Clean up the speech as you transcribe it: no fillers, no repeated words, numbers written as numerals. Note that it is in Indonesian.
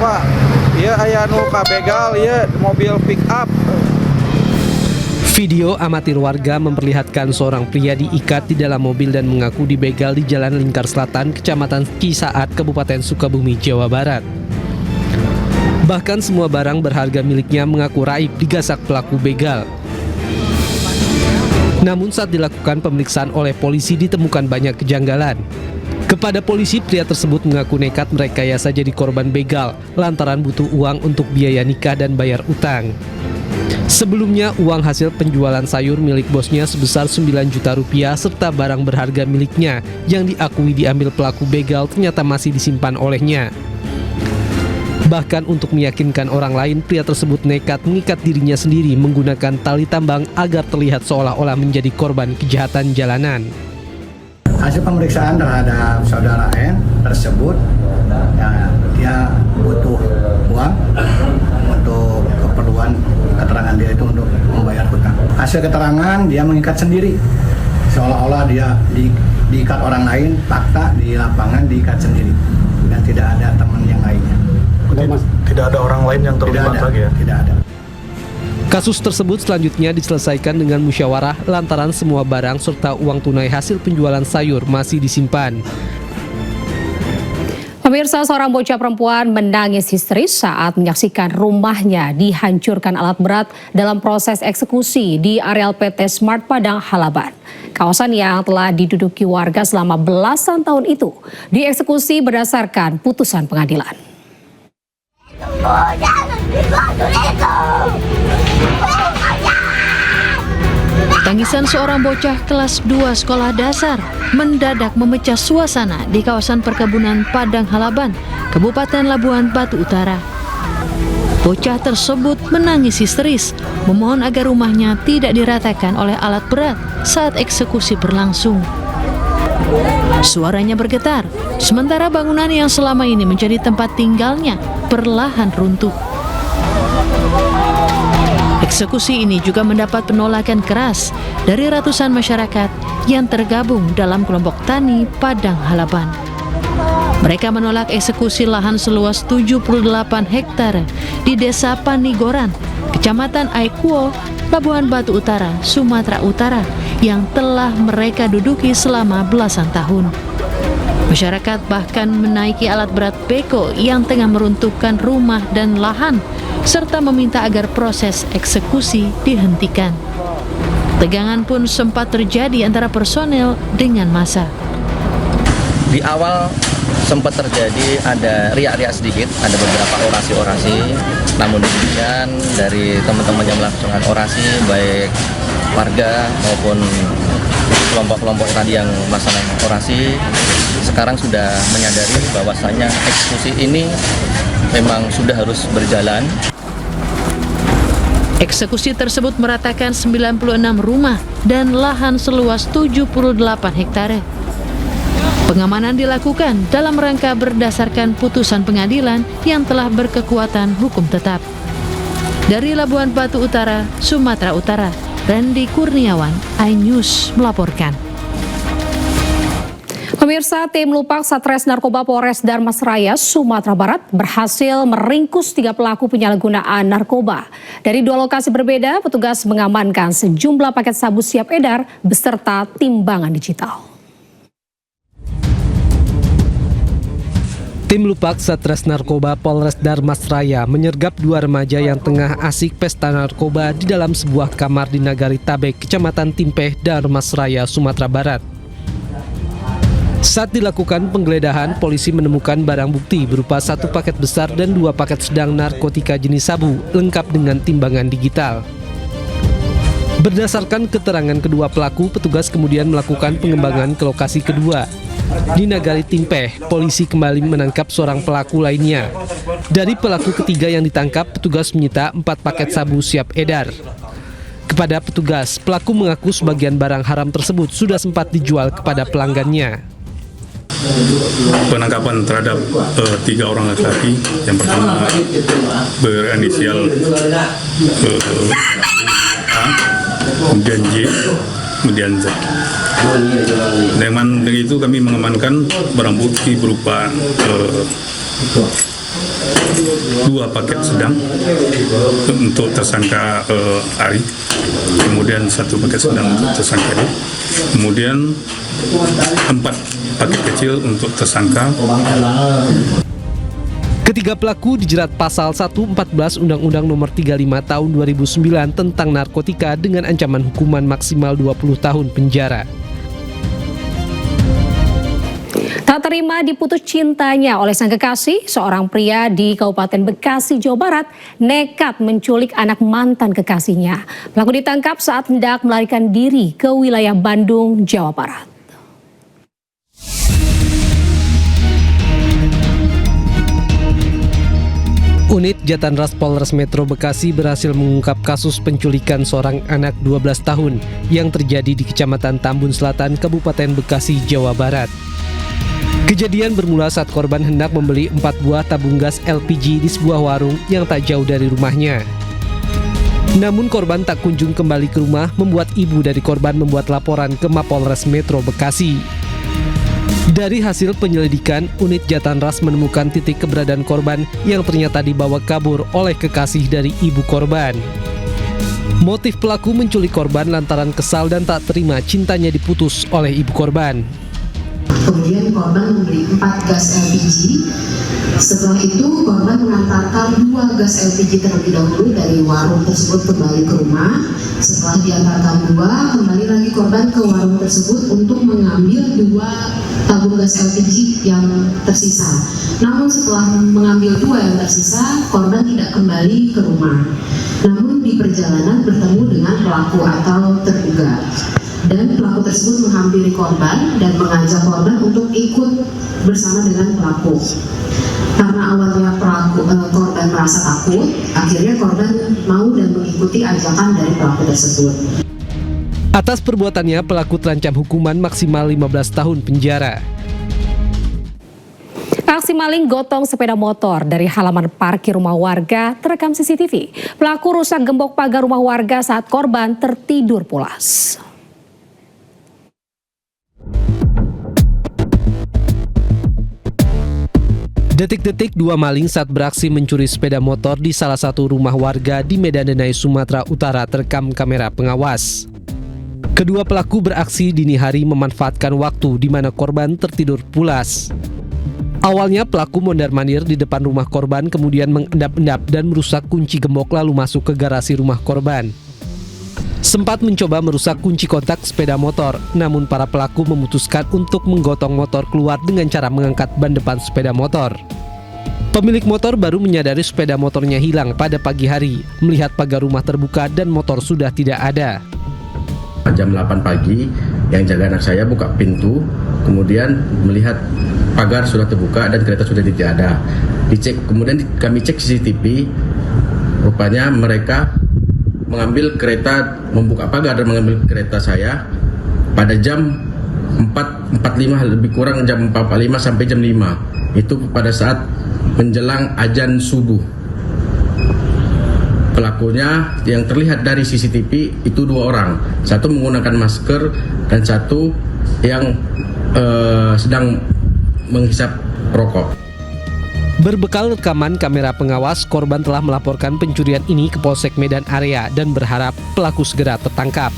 Pak. Ieu aya nu kabegal ieu mobil pick up. Video amatir warga memperlihatkan seorang pria diikat di dalam mobil dan mengaku dibegal di Jalan Lingkar Selatan, Kecamatan Cisaat, Kabupaten Sukabumi, Jawa Barat. Bahkan semua barang berharga miliknya mengaku raib digasak pelaku begal. Namun saat dilakukan pemeriksaan oleh polisi ditemukan banyak kejanggalan. Kepada polisi, pria tersebut mengaku nekat merekayasa jadi korban begal lantaran butuh uang untuk biaya nikah dan bayar utang. Sebelumnya, uang hasil penjualan sayur milik bosnya sebesar 9 juta rupiah serta barang berharga miliknya yang diakui diambil pelaku begal ternyata masih disimpan olehnya. Bahkan untuk meyakinkan orang lain, pria tersebut nekat mengikat dirinya sendiri menggunakan tali tambang agar terlihat seolah-olah menjadi korban kejahatan jalanan. Hasil pemeriksaan terhadap saudara N tersebut, ya, dia butuh uang untuk keperluan keterangan dia itu untuk membayar hutang. Hasil keterangan dia mengikat sendiri, seolah-olah dia diikat orang lain, fakta di lapangan diikat sendiri dan tidak ada teman yang lainnya. Tidak ada orang lain yang terlibat lagi ya? Tidak ada. Kasus tersebut selanjutnya diselesaikan dengan musyawarah lantaran semua barang serta uang tunai hasil penjualan sayur masih disimpan. Pemirsa, seorang bocah perempuan menangis histeris saat menyaksikan rumahnya dihancurkan alat berat dalam proses eksekusi di areal PT Smart Padang Halaban. Kawasan yang telah diduduki warga selama belasan tahun itu dieksekusi berdasarkan putusan pengadilan. Tangisan seorang bocah kelas 2 sekolah dasar mendadak memecah suasana di kawasan perkebunan Padang Halaban, Kabupaten Labuhan Batu Utara. Bocah tersebut menangis histeris, memohon agar rumahnya tidak diratakan oleh alat berat saat eksekusi berlangsung. Suaranya bergetar, sementara bangunan yang selama ini menjadi tempat tinggalnya perlahan runtuh. Eksekusi ini juga mendapat penolakan keras dari ratusan masyarakat yang tergabung dalam kelompok tani Padang Halaban. Mereka menolak eksekusi lahan seluas 78 hektar di Desa Panigoran, Kecamatan Aikuo, Labuhan Batu Utara, Sumatera Utara yang telah mereka duduki selama belasan tahun. Masyarakat bahkan menaiki alat berat beko yang tengah meruntuhkan rumah dan lahan, serta meminta agar proses eksekusi dihentikan. Tegangan pun sempat terjadi antara personel dengan massa. Di awal sempat terjadi ada riak-riak sedikit, ada beberapa orasi-orasi. Namun demikian dari teman-teman yang melakukan orasi, baik warga maupun kelompok-kelompok tadi yang melaksanakan orasi, sekarang sudah menyadari bahwasanya eksekusi ini memang sudah harus berjalan. Eksekusi tersebut meratakan 96 rumah dan lahan seluas 78 hektare. Pengamanan dilakukan dalam rangka berdasarkan putusan pengadilan yang telah berkekuatan hukum tetap. Dari Labuhan Batu Utara, Sumatera Utara, Randy Kurniawan, iNews melaporkan. Pemirsa, tim Lupak Satres Narkoba Polres Darmasraya, Sumatera Barat berhasil meringkus 3 pelaku penyalahgunaan narkoba. Dari 2 lokasi berbeda, petugas mengamankan sejumlah paket sabu siap edar beserta timbangan digital. Tim Lupak Satres Narkoba Polres Darmasraya menyergap 2 remaja yang tengah asik pesta narkoba di dalam sebuah kamar di Nagari Tabek, Kecamatan Timpeh, Darmasraya, Sumatera Barat. Saat dilakukan penggeledahan, polisi menemukan barang bukti berupa 1 paket besar dan 2 paket sedang narkotika jenis sabu, lengkap dengan timbangan digital. Berdasarkan keterangan kedua pelaku, petugas kemudian melakukan pengembangan ke lokasi kedua. Di Nagari Timpeh, polisi kembali menangkap seorang pelaku lainnya. Dari pelaku ketiga yang ditangkap, petugas menyita 4 paket sabu siap edar. Kepada petugas, pelaku mengaku sebagian barang haram tersebut sudah sempat dijual kepada pelanggannya. Penangkapan terhadap 3 orang laki-laki. Yang pertama berinisial A, kemudian J, kemudian Z. Dengan itu kami mengamankan barang bukti berupa 2 paket sedang untuk tersangka Ari, kemudian 1 paket sedang untuk tersangka D, kemudian 4 paket kecil untuk tersangka. Ketiga pelaku dijerat pasal 114 Undang-Undang Nomor 35 Tahun 2009 tentang narkotika dengan ancaman hukuman maksimal 20 tahun penjara. Tak terima diputus cintanya oleh sang kekasih, seorang pria di Kabupaten Bekasi, Jawa Barat nekat menculik anak mantan kekasihnya. Pelaku ditangkap saat hendak melarikan diri ke wilayah Bandung, Jawa Barat. Unit Jatanras Polres Metro Bekasi berhasil mengungkap kasus penculikan seorang anak 12 tahun yang terjadi di Kecamatan Tambun Selatan, Kabupaten Bekasi, Jawa Barat. Kejadian bermula saat korban hendak membeli 4 buah tabung gas LPG di sebuah warung yang tak jauh dari rumahnya. Namun korban tak kunjung kembali ke rumah, membuat ibu dari korban membuat laporan ke Mapolres Metro Bekasi. Dari hasil penyelidikan, unit Jatanras menemukan titik keberadaan korban yang ternyata dibawa kabur oleh kekasih dari ibu korban. Motif pelaku menculik korban lantaran kesal dan tak terima cintanya diputus oleh ibu korban. Kemudian korban membeli 4 gas LPG. Setelah itu korban mengantarkan 2 gas LPG terlebih dahulu dari warung tersebut kembali ke rumah. Setelah diantarkan 2, kembali lagi korban ke warung tersebut untuk mengambil 2 tabung gas LPG yang tersisa. Namun setelah mengambil 2 yang tersisa, korban tidak kembali ke rumah. Namun di perjalanan bertemu dengan pelaku atau terduga. Dan pelaku tersebut menghampiri korban dan mengajak korban untuk ikut bersama dengan pelaku. Karena awalnya korban merasa takut, akhirnya korban mau dan mengikuti ajakan dari pelaku tersebut. Atas perbuatannya, pelaku terancam hukuman maksimal 15 tahun penjara. Aksi maling gotong sepeda motor dari halaman parkir rumah warga terekam CCTV. Pelaku rusak gembok pagar rumah warga saat korban tertidur pulas. Detik-detik 2 maling saat beraksi mencuri sepeda motor di salah satu rumah warga di Medan Denai, Sumatera Utara terekam kamera pengawas. Kedua pelaku beraksi dini hari memanfaatkan waktu di mana korban tertidur pulas. Awalnya pelaku mondar-mandir di depan rumah korban, kemudian mengendap-endap dan merusak kunci gembok lalu masuk ke garasi rumah korban. Sempat mencoba merusak kunci kontak sepeda motor, namun para pelaku memutuskan untuk menggotong motor keluar dengan cara mengangkat ban depan sepeda motor. Pemilik motor baru menyadari sepeda motornya hilang pada pagi hari, melihat pagar rumah terbuka dan motor sudah tidak ada. Jam 8 pagi, yang jaga anak saya buka pintu, kemudian melihat pagar sudah terbuka dan kereta sudah tidak ada. Kemudian kami cek CCTV, rupanya mereka mengambil kereta, membuka pagar dan mengambil kereta saya pada jam 4.45, lebih kurang jam 4.45 sampai jam 5. Itu pada saat menjelang azan subuh. Pelakunya yang terlihat dari CCTV itu 2 orang, satu menggunakan masker dan satu yang sedang menghisap rokok. Berbekal rekaman kamera pengawas, korban telah melaporkan pencurian ini ke Polsek Medan Area dan berharap pelaku segera tertangkap.